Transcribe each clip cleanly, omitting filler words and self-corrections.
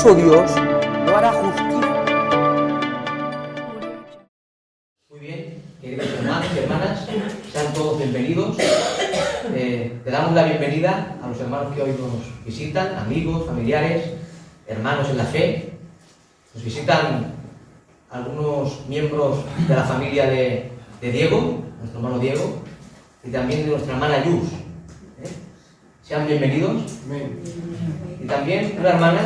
acaso Dios no hará justicia? Muy bien, queridos hermanos y hermanas, sean todos bienvenidos. Le damos la bienvenida a los hermanos que hoy nos visitan, amigos, familiares, hermanos en la fe. Nos visitan algunos miembros de la familia de Diego, nuestro hermano Diego, y también de nuestra hermana Yus. Sean bienvenidos. Amén. Y también una hermana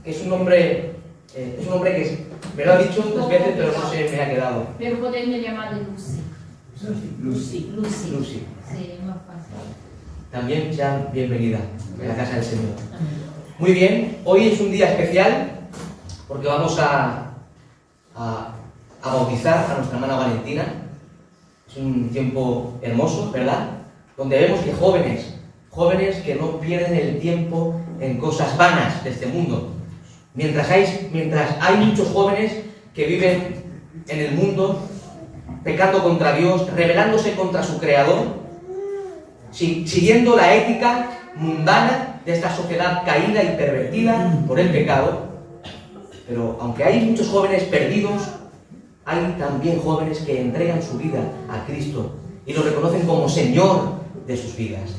que es un nombre que me lo ha dicho dos veces, pero no se me ha quedado. Pero poderme llamar de Lucy. Lucy. Sí, es más fácil. También sean bienvenida en la casa del Señor. Muy bien, hoy es un día especial porque vamos a bautizar a nuestra hermana Valentina. Es un tiempo hermoso, ¿verdad? Donde vemos que jóvenes que no pierden el tiempo en cosas vanas de este mundo. Mientras hay muchos jóvenes que viven en el mundo pecando contra Dios, rebelándose contra su Creador, siguiendo la ética mundana de esta sociedad caída y pervertida por el pecado. Pero aunque hay muchos jóvenes perdidos, hay también jóvenes que entregan su vida a Cristo y lo reconocen como Señor de sus vidas.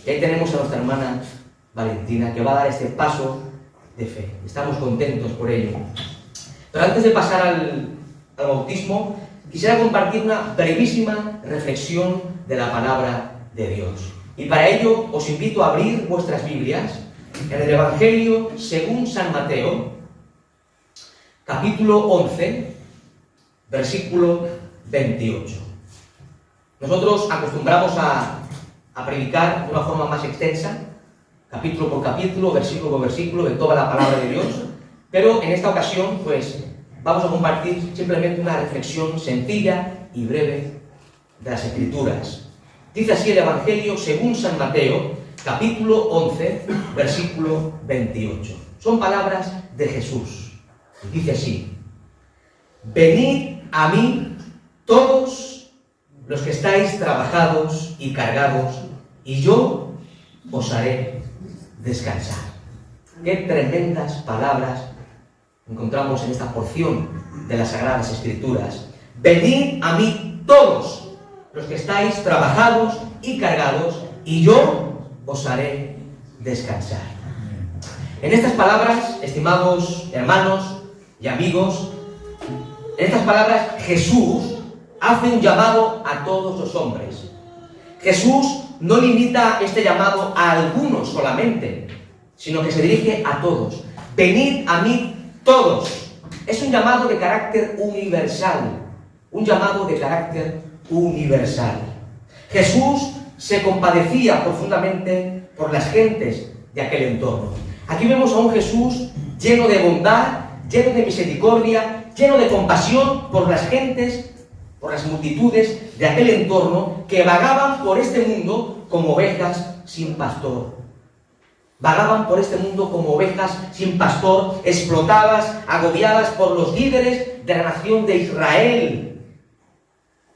Y ahí tenemos a nuestra hermana Valentina, que va a dar este paso de fe. Estamos contentos por ello. Pero antes de pasar al bautismo, quisiera compartir una brevísima reflexión de la palabra de Dios. Y para ello os invito a abrir vuestras Biblias en el Evangelio según San Mateo, capítulo 11, versículo 28. Nosotros acostumbramos a predicar de una forma más extensa, capítulo por capítulo, versículo por versículo, de toda la palabra de Dios, pero en esta ocasión, pues, vamos a compartir simplemente una reflexión sencilla y breve de las Escrituras. Dice así el Evangelio según San Mateo, capítulo 11, versículo 28. Son palabras de Jesús. Dice así: venid a mí todos los que estáis trabajados y cargados, y yo os haré descansar. Qué tremendas palabras encontramos en esta porción de las Sagradas Escrituras. Venid a mí todos los que estáis trabajados y cargados, y yo os haré descansar. En estas palabras, estimados hermanos y amigos, en estas palabras Jesús hace un llamado a todos los hombres. Jesús no limita este llamado a algunos solamente, sino que se dirige a todos. Venid a mí todos. Es un llamado de carácter universal. Un llamado de carácter universal. Jesús se compadecía profundamente por las gentes de aquel entorno. Aquí vemos a un Jesús lleno de bondad, lleno de misericordia, lleno de compasión por las gentes, por las multitudes de aquel entorno que vagaban por este mundo como ovejas sin pastor. Vagaban por este mundo como ovejas sin pastor, explotadas, agobiadas por los líderes de la nación de Israel.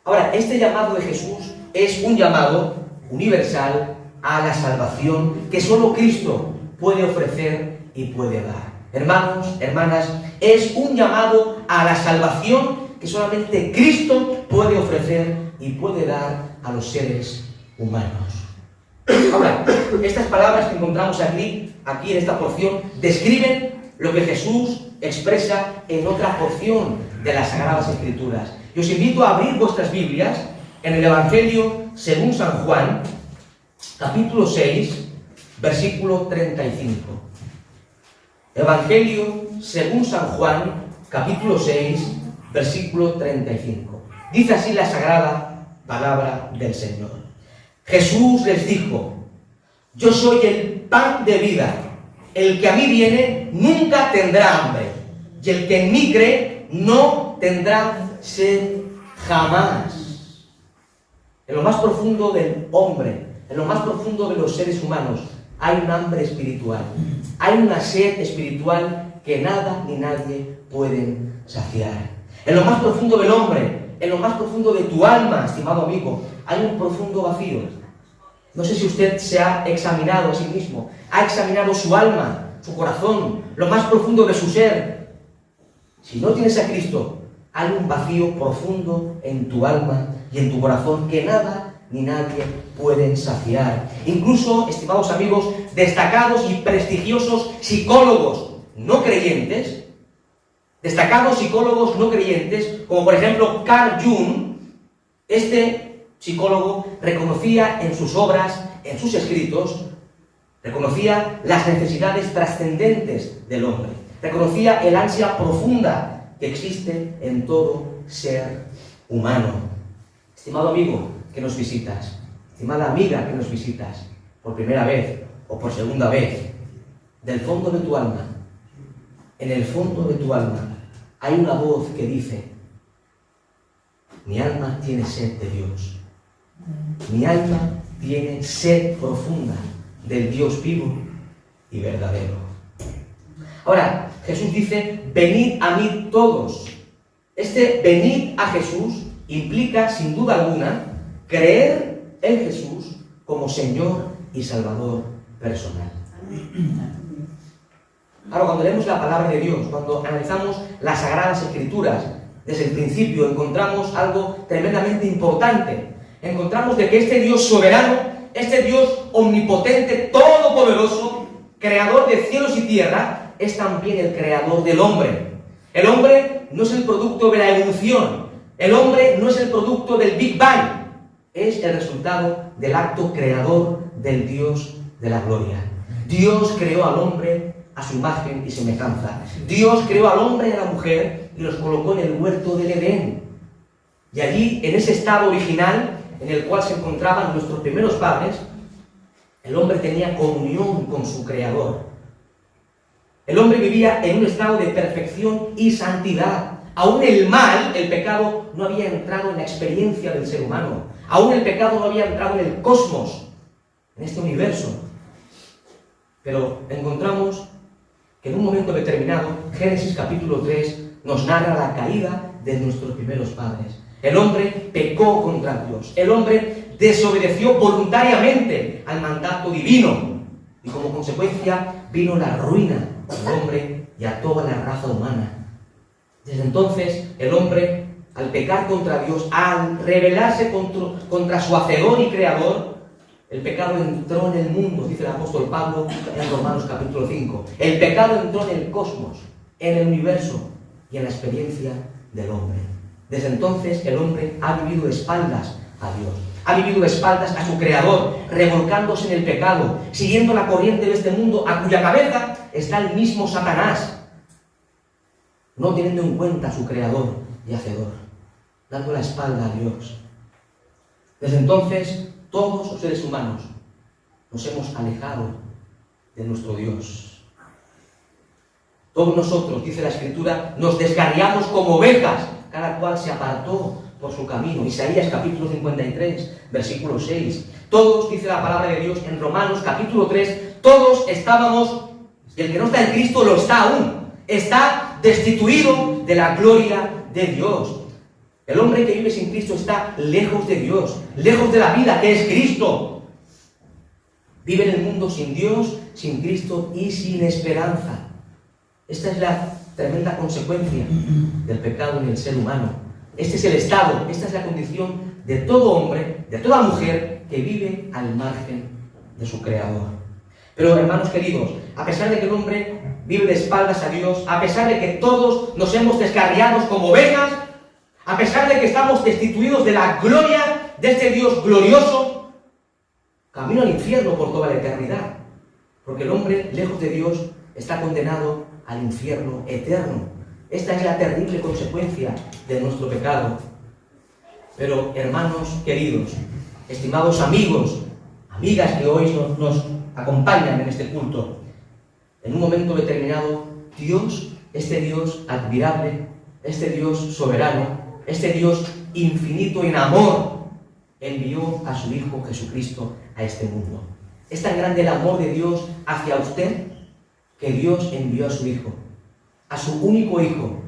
Ahora, este llamado de Jesús es un llamado universal a la salvación que solo Cristo puede ofrecer y puede dar. Hermanos, hermanas, es un llamado a la salvación que solamente Cristo puede ofrecer y puede dar a los seres humanos. Ahora, estas palabras que encontramos aquí en esta porción, describen lo que Jesús expresa en otra porción de las Sagradas Escrituras. Y os invito a abrir vuestras Biblias en el Evangelio según San Juan, capítulo 6, versículo 35. Evangelio según San Juan, capítulo 6, versículo 35. Dice así la sagrada palabra del Señor. Jesús les dijo: yo soy el pan de vida. El que a mí viene nunca tendrá hambre, y el que en mí cree no tendrá sed jamás. En lo más profundo del hombre, en lo más profundo de los seres humanos, hay un hambre espiritual. Hay una sed espiritual que nada ni nadie pueden saciar. En lo más profundo del hombre, en lo más profundo de tu alma, estimado amigo, hay un profundo vacío. No sé si usted se ha examinado a sí mismo, ha examinado su alma, su corazón, lo más profundo de su ser. Si no tienes a Cristo, hay un vacío profundo en tu alma y en tu corazón que nada ni nadie pueden saciar. Incluso, estimados amigos, destacados y prestigiosos psicólogos no creyentes, como por ejemplo Carl Jung, este psicólogo reconocía en sus obras, en sus escritos, reconocía las necesidades trascendentes del hombre, reconocía el ansia profunda que existe en todo ser humano. Estimado amigo que nos visitas, estimada amiga que nos visitas, por primera vez o por segunda vez, del fondo de tu alma, en el fondo de tu alma, hay una voz que dice: mi alma tiene sed de Dios. Mi alma tiene sed profunda del Dios vivo y verdadero. Ahora, Jesús dice: venid a mí todos. Este venid a Jesús implica, sin duda alguna, creer en Jesús como Señor y Salvador personal. Ahora, cuando leemos la palabra de Dios, cuando analizamos las Sagradas Escrituras, desde el principio encontramos algo tremendamente importante. Encontramos de que este Dios soberano, este Dios omnipotente, todopoderoso, creador de cielos y tierra, es también el creador del hombre. El hombre no es el producto de la evolución. El hombre no es el producto del Big Bang. Es el resultado del acto creador del Dios de la gloria. Dios creó al hombre a su imagen y semejanza. Dios creó al hombre y a la mujer y los colocó en el huerto del Edén. Y allí, en ese estado original en el cual se encontraban nuestros primeros padres, el hombre tenía comunión con su Creador. El hombre vivía en un estado de perfección y santidad. Aún el mal, el pecado, no había entrado en la experiencia del ser humano. Aún el pecado no había entrado en el cosmos, en este universo. Pero encontramos que en un momento determinado, Génesis capítulo 3 nos narra la caída de nuestros primeros padres. El hombre pecó contra Dios. El hombre desobedeció voluntariamente al mandato divino. Y como consecuencia vino la ruina al hombre y a toda la raza humana. Desde entonces, el hombre, al pecar contra Dios, al rebelarse contra su hacedor y creador, el pecado entró en el mundo, dice el apóstol Pablo en Romanos capítulo 5. El pecado entró en el cosmos, en el universo y en la experiencia del hombre. Desde entonces el hombre ha vivido de espaldas a Dios, ha vivido de espaldas a su Creador, revolcándose en el pecado, siguiendo la corriente de este mundo a cuya cabeza está el mismo Satanás, no teniendo en cuenta a su Creador y Hacedor, dando la espalda a Dios. Desde entonces todos los seres humanos nos hemos alejado de nuestro Dios. Todos nosotros, dice la Escritura, nos descarriamos como ovejas, cada cual se apartó por su camino. Isaías capítulo 53, versículo 6. Todos, dice la palabra de Dios en Romanos capítulo 3, todos estábamos, y el que no está en Cristo lo está aún, está destituido de la gloria de Dios. El hombre que vive sin Cristo está lejos de Dios, lejos de la vida que es Cristo. Vive en el mundo sin Dios, sin Cristo y sin esperanza. Esta es la tremenda consecuencia del pecado en el ser humano. Este es el estado, esta es la condición de todo hombre, de toda mujer que vive al margen de su Creador. Pero, hermanos queridos, a pesar de que el hombre vive de espaldas a Dios, a pesar de que todos nos hemos descarriado como ovejas, a pesar de que estamos destituidos de la gloria de este Dios glorioso, camino al infierno por toda la eternidad. Porque el hombre, lejos de Dios, está condenado al infierno eterno. Esta es la terrible consecuencia de nuestro pecado. Pero, hermanos queridos, estimados amigos, amigas que hoy nos acompañan en este culto, en un momento determinado, Dios, este Dios admirable, este Dios soberano, este Dios infinito en amor, envió a su Hijo Jesucristo a este mundo. Es tan grande el amor de Dios hacia usted que Dios envió a su Hijo, a su único Hijo,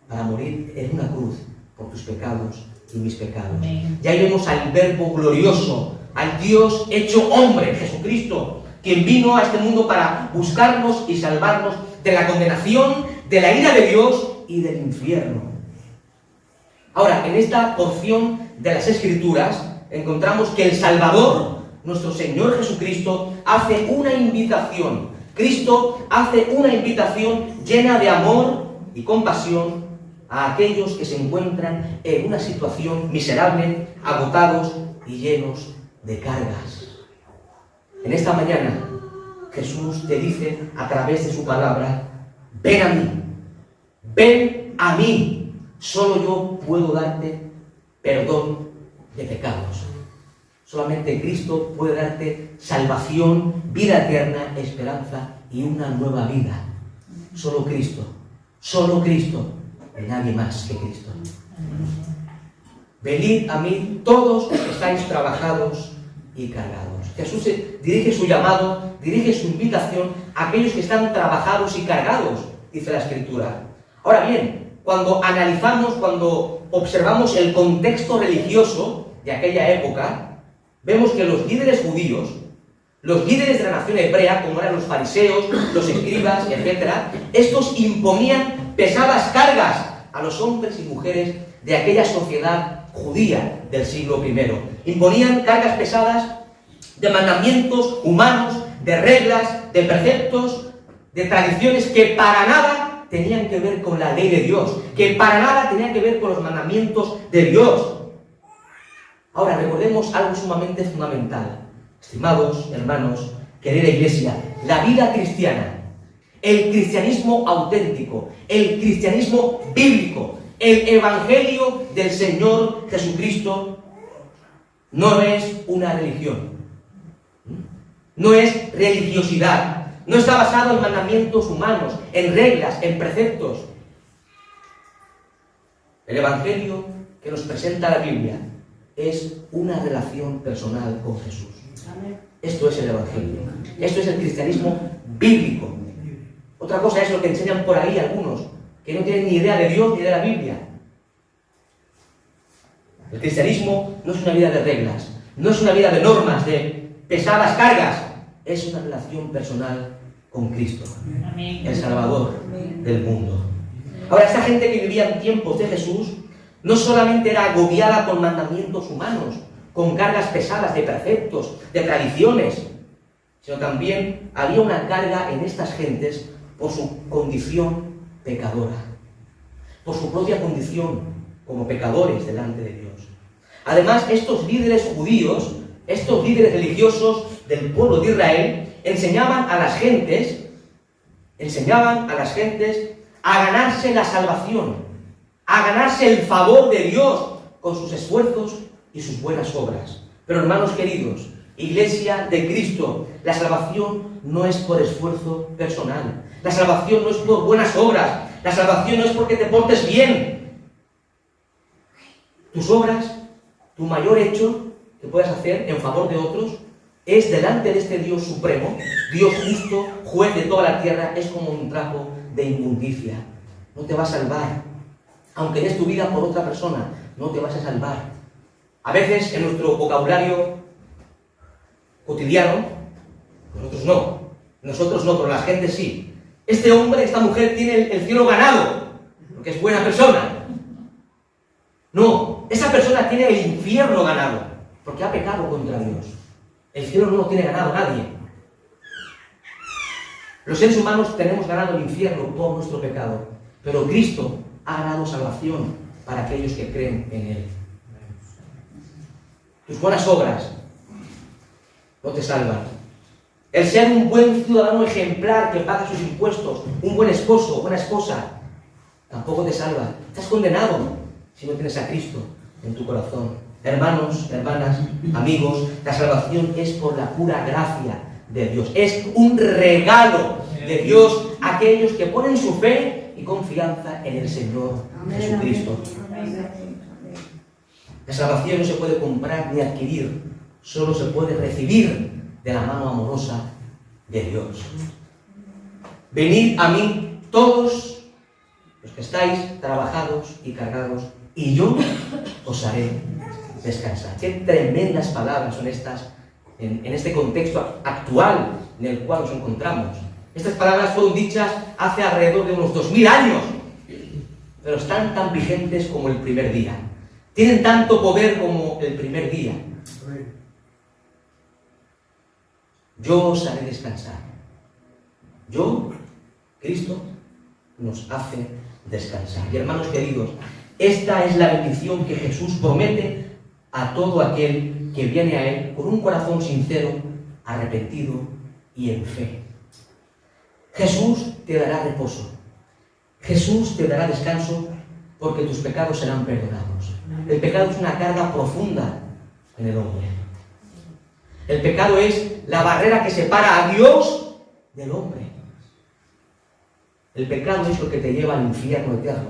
para morir en una cruz por tus pecados y mis pecados. Y ahí vemos al Verbo glorioso, al Dios hecho hombre, Jesucristo, quien vino a este mundo para buscarnos y salvarnos de la condenación, de la ira de Dios y del infierno. Ahora, en esta porción de las Escrituras encontramos que el Salvador, nuestro Señor Jesucristo, hace una invitación. Cristo hace una invitación llena de amor y compasión a aquellos que se encuentran en una situación miserable, agotados y llenos de cargas. En esta mañana, Jesús te dice a través de su palabra: ven a mí, ven a mí, solo yo puedo darte perdón de pecados. Solamente Cristo puede darte salvación, vida eterna, esperanza y una nueva vida. Solo Cristo, y nadie más que Cristo. Venid a mí todos los que estáis trabajados y cargados. Jesús dirige su llamado, dirige su invitación a aquellos que están trabajados y cargados, dice la Escritura. Ahora bien, cuando analizamos, cuando observamos el contexto religioso de aquella época, vemos que los líderes judíos, los líderes de la nación hebrea, como eran los fariseos, los escribas, etc., estos imponían pesadas cargas a los hombres y mujeres de aquella sociedad judía del siglo I. Imponían cargas pesadas de mandamientos humanos, de reglas, de preceptos, de tradiciones que para nada tenían que ver con la ley de Dios, que para nada tenían que ver con los mandamientos de Dios. Ahora, recordemos algo sumamente fundamental. Estimados hermanos, querida iglesia, la vida cristiana, el cristianismo auténtico, el cristianismo bíblico, el evangelio del Señor Jesucristo no es una religión, no es religiosidad, no está basado en mandamientos humanos, en reglas, en preceptos. El evangelio que nos presenta la Biblia es una relación personal con Jesús. Esto es el evangelio, esto es el cristianismo bíblico. Otra cosa es lo que enseñan por ahí algunos, que no tienen ni idea de Dios ni de la Biblia. El cristianismo no es una vida de reglas, no es una vida de normas, de pesadas cargas, es una relación personal con Cristo, el Salvador del mundo. Ahora, esta gente que vivía en tiempos de Jesús no solamente era agobiada con mandamientos humanos, con cargas pesadas de preceptos, de tradiciones, sino también había una carga en estas gentes por su condición pecadora, por su propia condición como pecadores delante de Dios. Además, estos líderes judíos, estos líderes religiosos del pueblo de Israel, enseñaban a las gentes a ganarse la salvación, a ganarse el favor de Dios con sus esfuerzos y sus buenas obras. Pero hermanos queridos, Iglesia de Cristo, la salvación no es por esfuerzo personal, la salvación no es por buenas obras, la salvación no es porque te portes bien. Tus obras, tu mayor hecho que puedas hacer en favor de otros, es delante de este Dios supremo, Dios justo, juez de toda la tierra, es como un trapo de inmundicia. No te va a salvar. Aunque des tu vida por otra persona, no te vas a salvar. A veces en nuestro vocabulario cotidiano, nosotros no, pero la gente sí. Este hombre, esta mujer tiene el cielo ganado, porque es buena persona. No, esa persona tiene el infierno ganado, porque ha pecado contra Dios. El cielo no lo tiene ganado nadie. Los seres humanos tenemos ganado el infierno por nuestro pecado, pero Cristo ha ganado salvación para aquellos que creen en Él. Tus buenas obras no te salvan. El ser un buen ciudadano ejemplar que paga sus impuestos, un buen esposo, buena esposa, tampoco te salva. Estás condenado si no tienes a Cristo en tu corazón. Hermanos, hermanas, amigos, la salvación es por la pura gracia de Dios. Es un regalo de Dios a aquellos que ponen su fe y confianza en el Señor Jesucristo. La salvación no se puede comprar ni adquirir, solo se puede recibir de la mano amorosa de Dios. Venid a mí todos los que estáis trabajados y cargados, y yo os haré descansar. Qué tremendas palabras son estas en este contexto actual en el cual nos encontramos. Estas palabras fueron dichas hace alrededor de unos 2000 años, pero están tan vigentes como el primer día. Tienen tanto poder como el primer día. Yo os haré descansar. Yo, Cristo, nos hace descansar. Y hermanos queridos, esta es la bendición que Jesús promete a todo aquel que viene a Él con un corazón sincero, arrepentido y en fe. Jesús te dará reposo. Jesús te dará descanso porque tus pecados serán perdonados. El pecado es una carga profunda en el hombre. El pecado es la barrera que separa a Dios del hombre. El pecado es lo que te lleva al infierno eterno.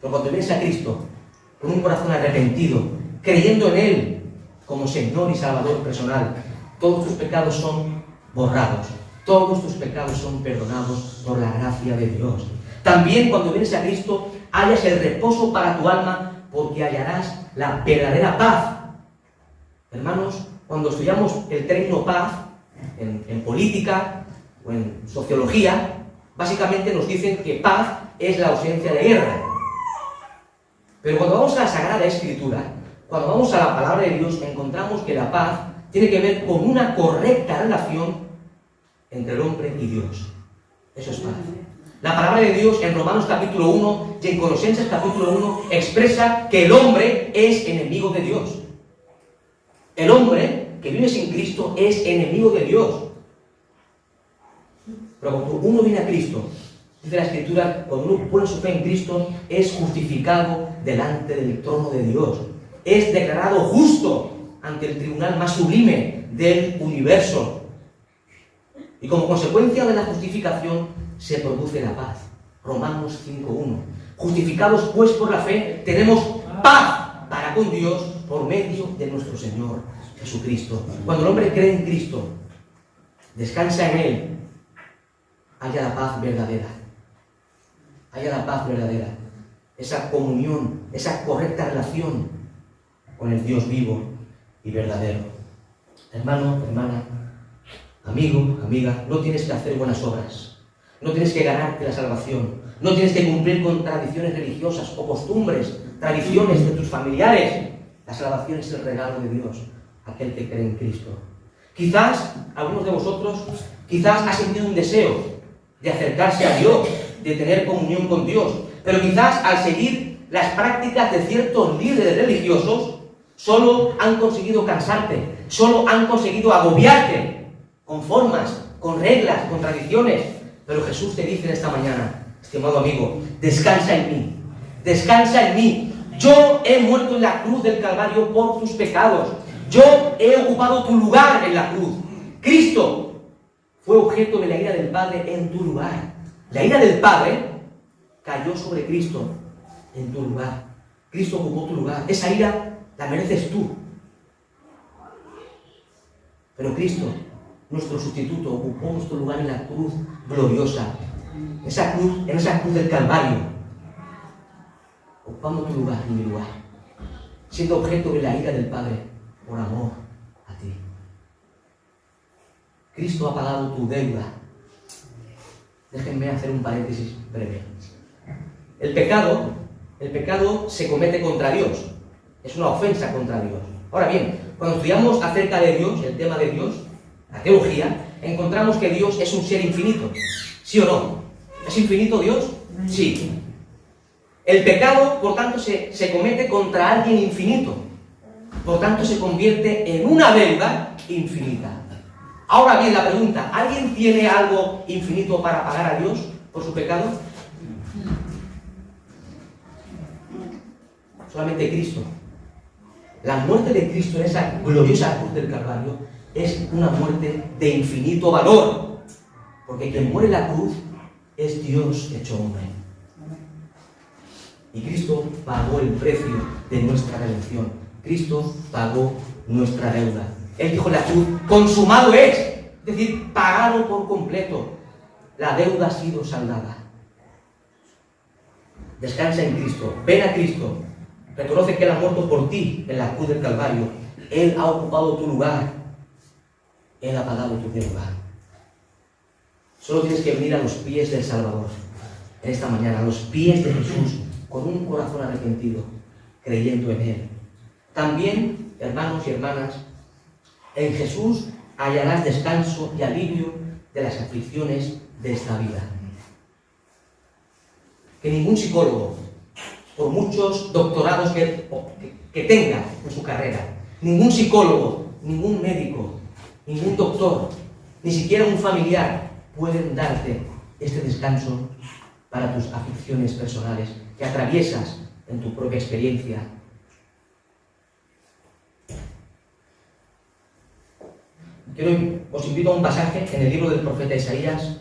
Pero cuando vienes a Cristo con un corazón arrepentido, creyendo en Él como Señor y Salvador personal, todos tus pecados son borrados. Todos tus pecados son perdonados por la gracia de Dios. También cuando vienes a Cristo, hallas el reposo para tu alma, porque hallarás la verdadera paz. Hermanos, cuando estudiamos el término paz en política o en sociología, básicamente nos dicen que paz es la ausencia de guerra. Pero cuando vamos a la Sagrada Escritura, cuando vamos a la palabra de Dios, encontramos que la paz tiene que ver con una correcta relación entre el hombre y Dios. Eso es paz. La palabra de Dios en Romanos capítulo 1 y en Colosenses capítulo 1 expresa que el hombre es enemigo de Dios. El hombre que vive sin Cristo es enemigo de Dios. Pero cuando uno viene a Cristo, dice la Escritura, cuando uno pone su fe en Cristo, es justificado delante del trono de Dios. Es declarado justo ante el tribunal más sublime del universo. Y como consecuencia de la justificación se produce la paz. Romanos 5:1. Justificados pues por la fe, tenemos paz para con Dios por medio de nuestro Señor Jesucristo. Cuando el hombre cree en Cristo, descansa en Él, haya la paz verdadera. Haya la paz verdadera. Esa comunión, esa correcta relación con el Dios vivo y verdadero. Hermano, hermana, amigo, amiga, no tienes que hacer buenas obras. No tienes que ganarte la salvación. No tienes que cumplir con tradiciones religiosas o costumbres, tradiciones de tus familiares. La salvación es el regalo de Dios, aquel que cree en Cristo. Quizás, algunos de vosotros, quizás ha sentido un deseo de acercarse a Dios, de tener comunión con Dios, pero quizás al seguir las prácticas de ciertos líderes religiosos, solo han conseguido cansarte, solo han conseguido agobiarte con formas, con reglas, con tradiciones. Pero Jesús te dice en esta mañana, estimado amigo, descansa en mí, descansa en mí. Yo he muerto en la cruz del Calvario por tus pecados. Yo he ocupado tu lugar en la cruz. Cristo fue objeto de la ira del Padre en tu lugar. La ira del Padre cayó sobre Cristo en tu lugar. Cristo ocupó tu lugar. Esa ira la mereces tú. Pero Cristo, nuestro sustituto, ocupó nuestro lugar en la cruz gloriosa. En esa cruz del Calvario. Ocupando tu lugar y mi lugar. Siendo objeto de la ira del Padre por amor a ti. Cristo ha pagado tu deuda. Déjenme hacer un paréntesis breve. El pecado se comete contra Dios. Es una ofensa contra Dios. Ahora bien, cuando estudiamos acerca de Dios, el tema de Dios, la teología, encontramos que Dios es un ser infinito. ¿Sí o no? ¿Es infinito Dios? Sí. El pecado, por tanto, se comete contra alguien infinito. Por tanto, se convierte en una deuda infinita. Ahora bien, la pregunta, ¿alguien tiene algo infinito para pagar a Dios por su pecado? Solamente Cristo. La muerte de Cristo en esa gloriosa cruz del Calvario es una muerte de infinito valor. Porque quien muere en la cruz es Dios hecho hombre. Y Cristo pagó el precio de nuestra redención. Cristo pagó nuestra deuda. Él dijo en la cruz, consumado es. Es decir, pagado por completo. La deuda ha sido saldada. Descansa en Cristo. Ven a Cristo. Reconoce que Él ha muerto por ti en la cruz del Calvario. Él ha ocupado tu lugar. Él ha pagado tu deuda. Solo tienes que venir a los pies del Salvador en esta mañana, a los pies de Jesús, con un corazón arrepentido, creyendo en Él. También, hermanos y hermanas, en Jesús hallarás descanso y alivio de las aflicciones de esta vida. Que ningún psicólogo, por muchos doctorados que tenga en su carrera, ningún psicólogo, ningún médico, ningún doctor, ni siquiera un familiar pueden darte este descanso para tus aflicciones personales que atraviesas en tu propia experiencia. Os invito a un pasaje en el libro del profeta Isaías.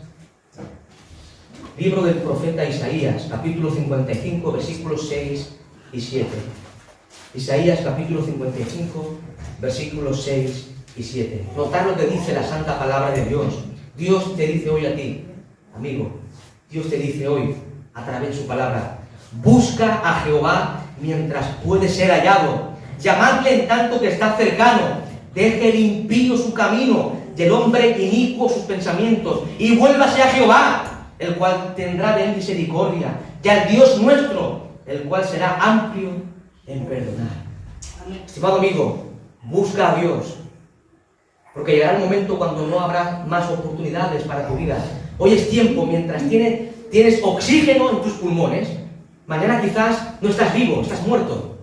Libro del profeta Isaías, capítulo 55, versículos 6 y 7. Isaías, capítulo 55, versículos 6 y 7. Notad lo que dice la santa palabra de Dios. Dios te dice hoy a ti, amigo, Dios te dice hoy, a través de su palabra: busca a Jehová mientras puede ser hallado. Llamadle en tanto que está cercano. Deje el impío su camino y el hombre inicuo sus pensamientos, y vuélvase a Jehová, el cual tendrá de él misericordia, y al Dios nuestro, el cual será amplio en perdonar. Estimado amigo, busca a Dios, porque llegará el momento cuando no habrá más oportunidades para tu vida. Hoy es tiempo, mientras tienes oxígeno en tus pulmones. Mañana quizás no estás vivo, estás muerto.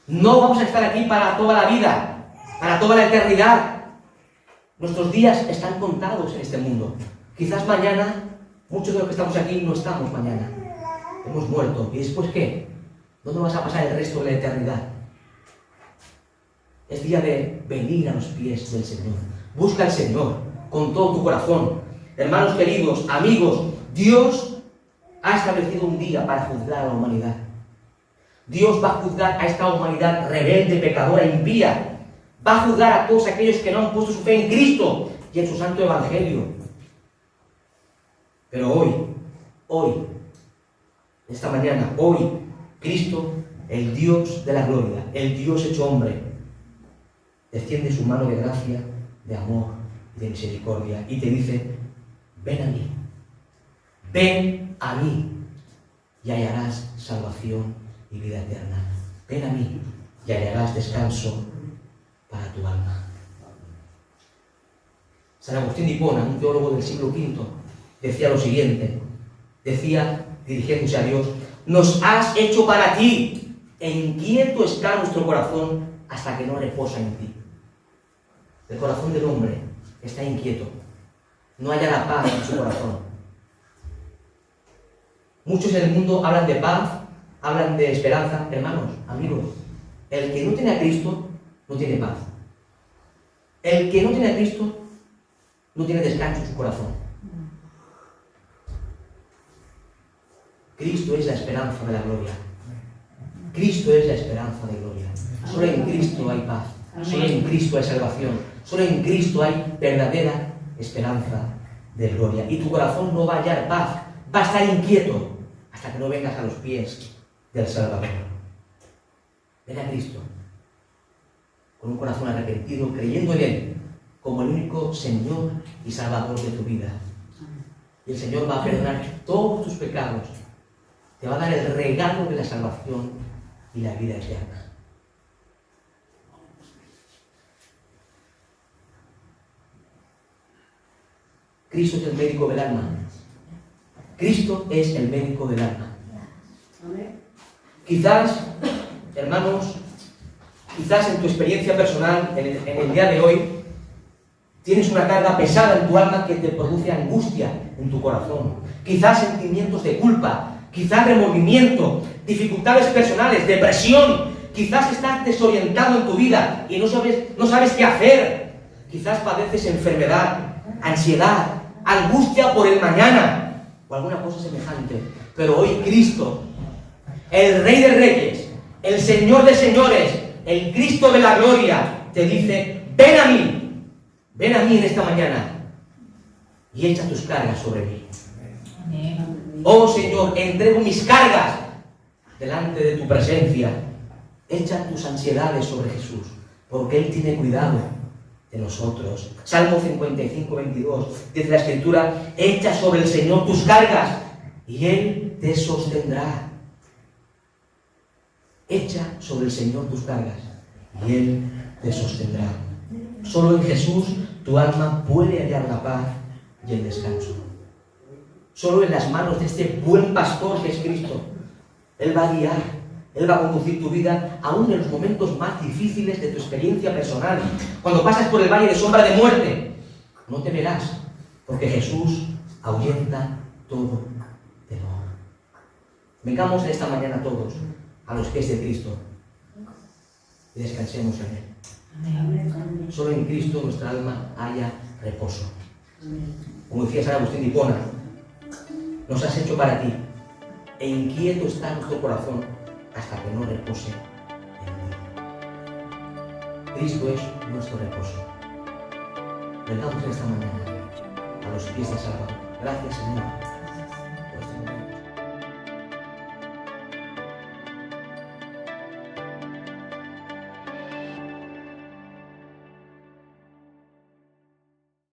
No vamos a estar aquí para toda la vida, para toda la eternidad. Nuestros días están contados en este mundo. Quizás mañana, muchos de los que estamos aquí no estamos mañana. Hemos muerto. ¿Y después qué? ¿Dónde vas a pasar el resto de la eternidad? Es día de venir a los pies del Señor. Busca al Señor con todo tu corazón. Hermanos queridos, amigos, Dios ha establecido un día para juzgar a la humanidad. Dios va a juzgar a esta humanidad rebelde, pecadora, impía. Va a juzgar a todos aquellos que no han puesto su fe en Cristo y en su santo evangelio. Pero hoy, esta mañana, hoy, Cristo, el Dios de la gloria, el Dios hecho hombre, extiende su mano de gracia, de amor y de misericordia y te dice: ven a mí y hallarás salvación y vida eterna. Ven a mí y hallarás descanso para tu alma. San Agustín de Hipona, un teólogo del siglo V, decía lo siguiente, dirigiéndose a Dios: nos has hecho para ti, e inquieto está nuestro corazón hasta que no reposa en ti. El corazón del hombre está inquieto, no hallará paz en su corazón. Muchos en el mundo hablan de paz, hablan de esperanza. Hermanos, amigos, el que no tiene a Cristo no tiene paz. El que no tiene a Cristo no tiene descanso en su corazón. Cristo es la esperanza de la gloria. Cristo es la esperanza de gloria. Solo en Cristo hay paz. Solo en Cristo hay salvación. Solo en Cristo hay verdadera esperanza de gloria. Y tu corazón no va a hallar paz. Va a estar inquieto hasta que no vengas a los pies del Salvador. Ven a Cristo con un corazón arrepentido, creyendo en Él como el único Señor y Salvador de tu vida. Y el Señor va a perdonar todos tus pecados. Te va a dar el regalo de la salvación y la vida eterna. Cristo es el médico del alma. Cristo es el médico del alma. Quizás, hermanos, en tu experiencia personal, en el día de hoy, tienes una carga pesada en tu alma que te produce angustia en tu corazón. Quizás sentimientos de culpa, quizás remordimiento, dificultades personales, depresión. Quizás estás desorientado en tu vida y no sabes qué hacer. Quizás padeces enfermedad, ansiedad, angustia por el mañana o alguna cosa semejante. Pero hoy Cristo, el Rey de Reyes, el Señor de Señores, el Cristo de la gloria, te dice: ven a mí en esta mañana y echa tus cargas sobre mí. Oh Señor, entrego mis cargas delante de tu presencia. Echa tus ansiedades sobre Jesús, porque Él tiene cuidado de nosotros. Salmo 55, 22, dice la Escritura: echa sobre el Señor tus cargas y Él te sostendrá. Echa sobre el Señor tus cargas y Él te sostendrá. Solo en Jesús tu alma puede hallar la paz y el descanso. Solo en las manos de este buen pastor que es Cristo. Él va a guiar, Él va a conducir tu vida aún en los momentos más difíciles de tu experiencia personal. Cuando pasas por el valle de sombra de muerte, no temerás, porque Jesús ahuyenta todo temor. Vengamos esta mañana todos a los pies de Cristo y descansemos en Él. Solo en Cristo nuestra alma haya reposo. Como decía San Agustín de Hipona, nos has hecho para ti, e inquieto está nuestro corazón hasta que no repose en ti. Cristo es nuestro reposo. Vengamos esta mañana a los pies del Salvador. Gracias, Señor.